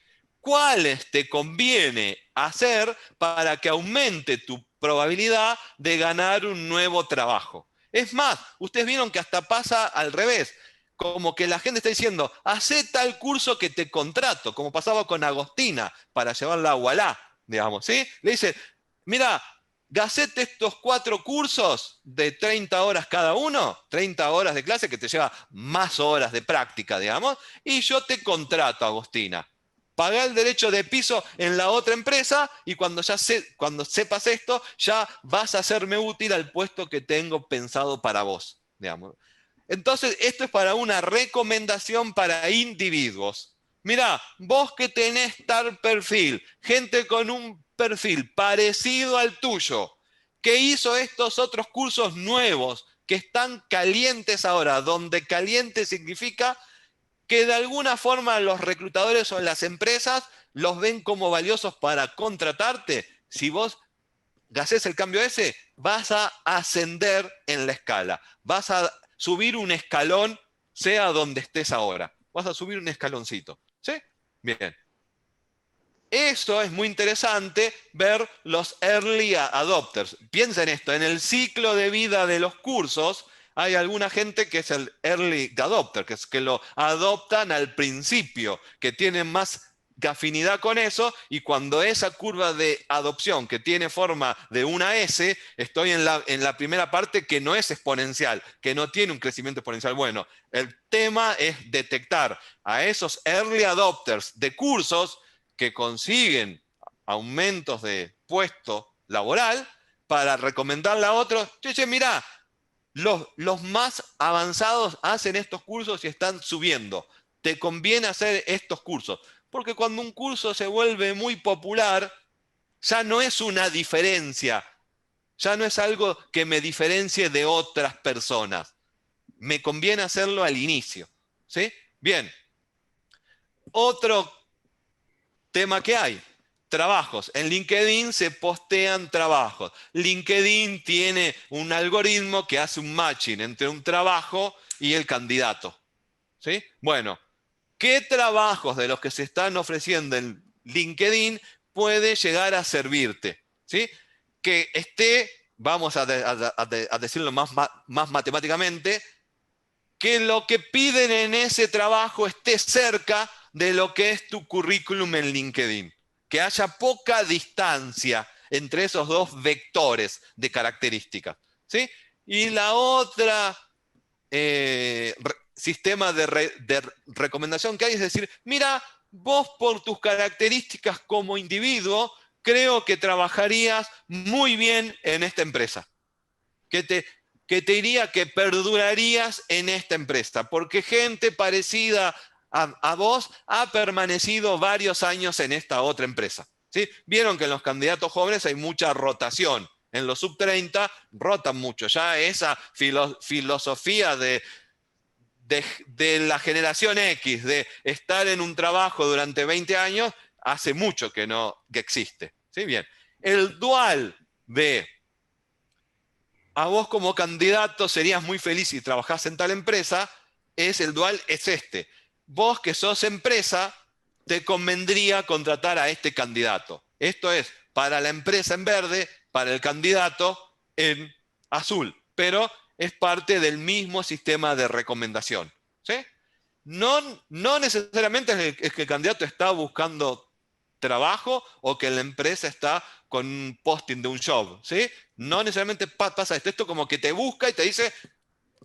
¿Cuáles te conviene hacer para que aumente tu probabilidad de ganar un nuevo trabajo? Es más, ustedes vieron que hasta pasa al revés. como que la gente está diciendo, hacé tal curso que te contrato, como pasaba con Agostina para llevarla a Wallah, digamos, ¿sí? Le dice, mira, gacete estos 4 cursos de 30 horas cada uno, 30 horas de clase que te lleva más horas de práctica, digamos, y yo te contrato, Agostina. Pagá el derecho de piso en la otra empresa y cuando cuando sepas esto, ya vas a hacerme útil al puesto que tengo pensado para vos, digamos. Entonces, esto es para una recomendación para individuos. Mirá, vos que tenés tal perfil, gente con un perfil parecido al tuyo, que hizo estos otros cursos nuevos, que están calientes ahora, donde caliente significa que de alguna forma los reclutadores o las empresas los ven como valiosos para contratarte. Si vos haces el cambio ese, vas a ascender en la escala, vas a subir un escalón, sea donde estés ahora. Vas a subir un escaloncito. ¿Sí? Bien. Eso es muy interesante, ver los early adopters. Piensa en esto, en el ciclo de vida de los cursos hay alguna gente que es el early adopter, que es que lo adoptan al principio, que tienen más afinidad con eso, y cuando esa curva de adopción que tiene forma de una S, estoy en la primera parte que no es exponencial, que no tiene un crecimiento exponencial. Bueno, el tema es detectar a esos early adopters de cursos que consiguen aumentos de puesto laboral para recomendarle a otros, che, mirá, los más avanzados hacen estos cursos y están subiendo. Te conviene hacer estos cursos. Porque cuando un curso se vuelve muy popular, ya no es una diferencia, ya no es algo que me diferencie de otras personas. Me conviene hacerlo al inicio. ¿Sí? Bien. Otro tema que hay. Trabajos. En LinkedIn se postean trabajos. LinkedIn tiene un algoritmo que hace un matching entre un trabajo y el candidato. ¿Sí? Bueno, ¿qué trabajos de los que se están ofreciendo en LinkedIn puede llegar a servirte? ¿Sí? Que esté, vamos a decirlo más matemáticamente, que lo que piden en ese trabajo esté cerca de lo que es tu currículum en LinkedIn. Que haya poca distancia entre esos dos vectores de características. ¿Sí? Y la otra sistema de recomendación que hay es decir, mira, vos por tus características como individuo, creo que trabajarías muy bien en esta empresa. Que te diría que perdurarías en esta empresa, porque gente parecida a vos ha permanecido varios años en esta otra empresa. ¿Sí? Vieron que en los candidatos jóvenes hay mucha rotación. En los sub-30 rotan mucho. Ya esa filosofía de la generación X, de estar en un trabajo durante 20 años, hace mucho que no que existe. ¿Sí? Bien. El dual de a vos como candidato serías muy feliz si trabajás en tal empresa, el dual es este. Vos que sos empresa, te convendría contratar a este candidato. Esto es para la empresa en verde, para el candidato en azul, pero es parte del mismo sistema de recomendación. ¿Sí? No necesariamente es que el candidato está buscando trabajo o que la empresa está con un posting de un job, ¿sí? No necesariamente pasa esto. Esto como que te busca y te dice,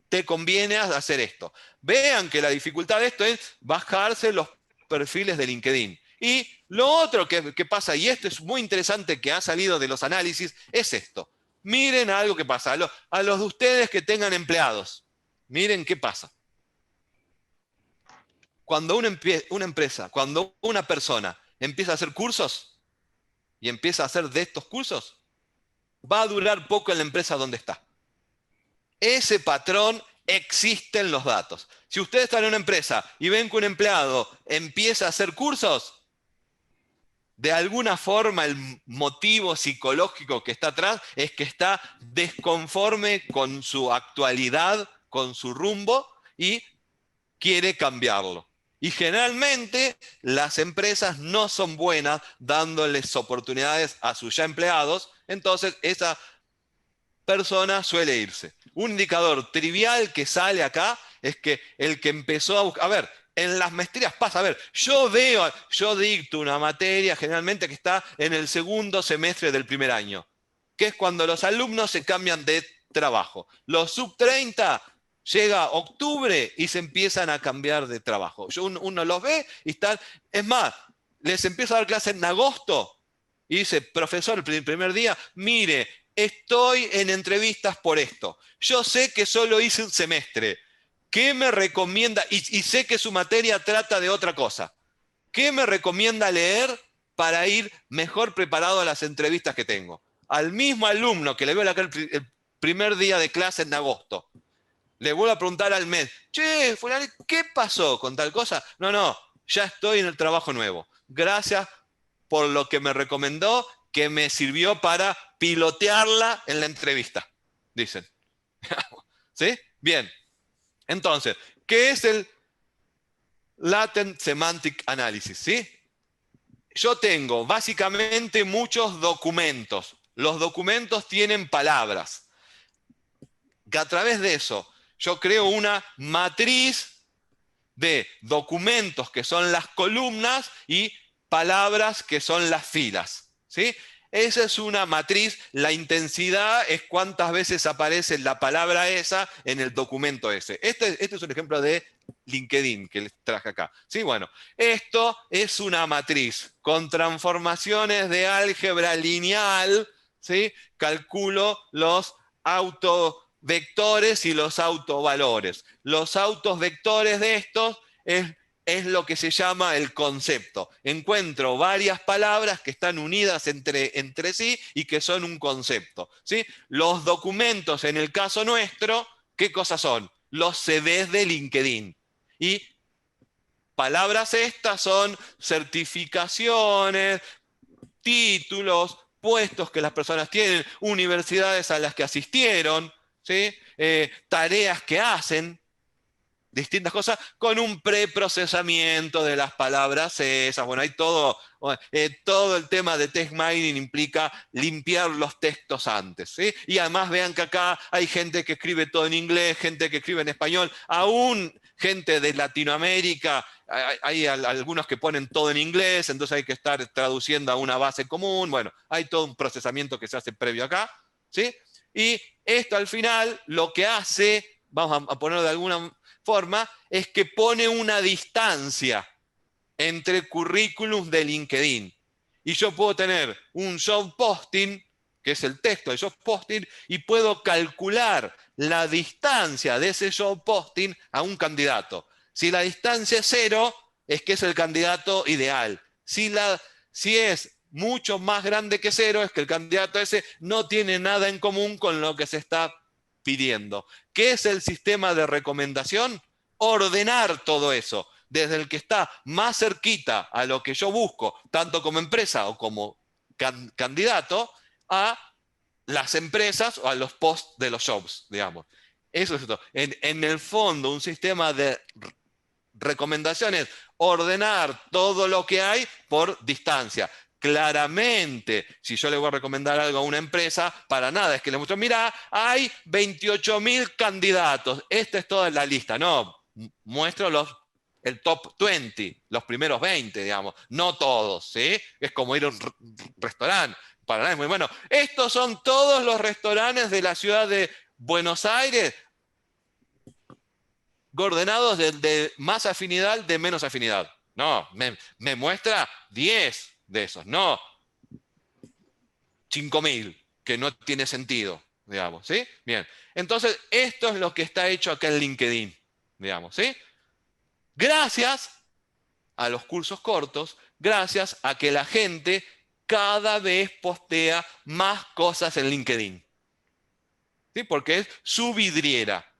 te conviene hacer esto. Vean que la dificultad de esto es bajarse los perfiles de LinkedIn. Y lo otro que pasa, y esto es muy interesante que ha salido de los análisis, es esto. Miren algo que pasa. A los de ustedes que tengan empleados, miren qué pasa. Cuando una empresa, cuando una persona empieza a hacer cursos y empieza a hacer de estos cursos, va a durar poco en la empresa donde está. Ese patrón existe en los datos. Si ustedes están en una empresa y ven que un empleado empieza a hacer cursos, de alguna forma el motivo psicológico que está atrás es que está desconforme con su actualidad, con su rumbo y quiere cambiarlo. Y generalmente las empresas no son buenas dándoles oportunidades a sus ya empleados, entonces esa persona suele irse. Un indicador trivial que sale acá es que el que empezó a buscar, a ver, en las maestrías pasa, a ver, yo dicto una materia generalmente que está en el segundo semestre del primer año, que es cuando los alumnos se cambian de trabajo. Los sub 30 llega octubre y se empiezan a cambiar de trabajo. Uno los ve y están, es más, les empiezo a dar clases en agosto y dice, profesor, el primer día, mire, estoy en entrevistas por esto. Yo sé que solo hice un semestre. ¿Qué me recomienda? Y sé que su materia trata de otra cosa. ¿Qué me recomienda leer para ir mejor preparado a las entrevistas que tengo? Al mismo alumno que le veo el primer día de clase en agosto, le vuelvo a preguntar al mes, che, fulano, ¿qué pasó con tal cosa? No, ya estoy en el trabajo nuevo. Gracias por lo que me recomendó, que me sirvió para pilotearla en la entrevista, dicen. ¿Sí? Bien. Entonces, ¿qué es el Latent Semantic Analysis? ¿Sí? Yo tengo básicamente muchos documentos. Los documentos tienen palabras. Que a través de eso yo creo una matriz de documentos que son las columnas y palabras que son las filas. ¿Sí? Esa es una matriz. La intensidad es cuántas veces aparece la palabra esa en el documento ese. Este es un ejemplo de LinkedIn que les traje acá. Sí, bueno, esto es una matriz con transformaciones de álgebra lineal. ¿Sí? Calculo los autovectores y los autovalores. Los autovectores de estos es lo que se llama el concepto. Encuentro varias palabras que están unidas entre sí y que son un concepto. ¿Sí? Los documentos, en el caso nuestro, ¿qué cosas son? Los CVs de LinkedIn. Y palabras estas son certificaciones, títulos, puestos que las personas tienen, universidades a las que asistieron, ¿sí? Tareas que hacen, distintas cosas, con un preprocesamiento de las palabras esas. Bueno, hay todo el tema de text mining implica limpiar los textos antes. ¿Sí? Y además vean que acá hay gente que escribe todo en inglés, gente que escribe en español, aún gente de Latinoamérica, hay algunos que ponen todo en inglés, entonces hay que estar traduciendo a una base común. Bueno, hay todo un procesamiento que se hace previo acá. ¿Sí? Y esto al final lo que hace, vamos a ponerlo de alguna forma, es que pone una distancia entre currículums de LinkedIn. Y yo puedo tener un job posting, que es el texto del job posting, y puedo calcular la distancia de ese job posting a un candidato. Si la distancia es 0, es que es el candidato ideal. Si es mucho más grande que 0, es que el candidato ese no tiene nada en común con lo que se está pidiendo. ¿Qué es el sistema de recomendación? Ordenar todo eso, desde el que está más cerquita a lo que yo busco, tanto como empresa o como candidato, a las empresas o a los posts de los jobs, digamos. Eso es todo. En el fondo, un sistema de recomendaciones, ordenar todo lo que hay por distancia. Claramente, si yo le voy a recomendar algo a una empresa, para nada es que le muestro, mira, hay 28.000 candidatos, esta es toda la lista. No, muestro el top 20, los primeros 20, digamos, no todos, ¿sí? Es como ir a un restaurante, para nada es muy bueno. Estos son todos los restaurantes de la ciudad de Buenos Aires, ordenados de más afinidad al de menos afinidad. No, me muestra 10 de esos, no 5.000, que no tiene sentido, digamos, ¿sí? Bien, entonces esto es lo que está hecho acá en LinkedIn, digamos, ¿sí? Gracias a los cursos cortos, gracias a que la gente cada vez postea más cosas en LinkedIn. ¿Sí? Porque es su vidriera.